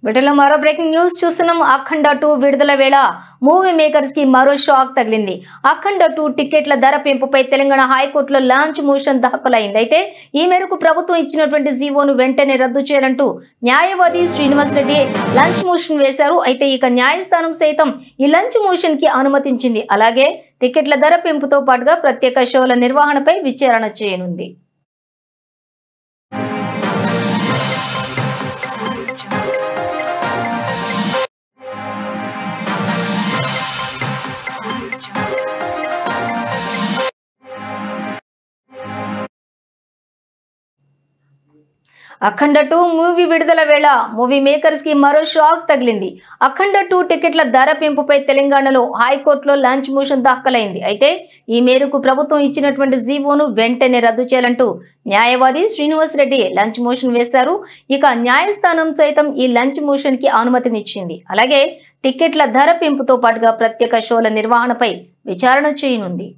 బ్రిటన్లో మరో breaking news చూస్తున్నాం. అఖండ 2 విడుదల వేళ మూవీ మేకర్స్ కి మరో షాక్ తగిలింది. అఖండ 2 టికెట్ల ధర పెంపుపై తెలంగాణ హైకోర్టులో లాంచ్ మోషన్ దాఖలైంది. అయితే ఈ మేరకు ప్రభుత్వం ఇచ్చినటువంటి జీవోను వెంటనే రద్దు చేయాలంటూ న్యాయవాది శ్రీనివాస్ రెడ్డి లంచ్ మోషన్ వేశారు. అయితే ఇక న్యాయస్థానం సైతం ఈ లంచ్ మోషన్ కి అనుమతించింది. అలాగే టికెట్ల ధర పెంపుతో పాటుగా ప్రత్యేక షోల నిర్వహణపై విచారణ చేయనుంది. అఖండ 2 మూవీ విడుదల వేళ మూవీ మేకర్స్ కి మరో షాక్ తగిలింది. అఖండ 2 టికెట్ల ధర పెంపుపై తెలంగాణలో హైకోర్టులో లంచ్ మోషన్ దాఖలైంది. అయితే ఈ మేరకు ప్రభుత్వం ఇచ్చినటువంటి జీవోను వెంటనే రద్దు చేయాలంటూ న్యాయవాది శ్రీనివాస్ రెడ్డి లంచ్ మోషన్ వేశారు. ఇక న్యాయస్థానం సైతం ఈ లంచ్ మోషన్ కి అనుమతినిచ్చింది. అలాగే టికెట్ల ధర పెంపుతో పాటుగా ప్రత్యేక షోల నిర్వహణపై విచారణ చేయనుంది.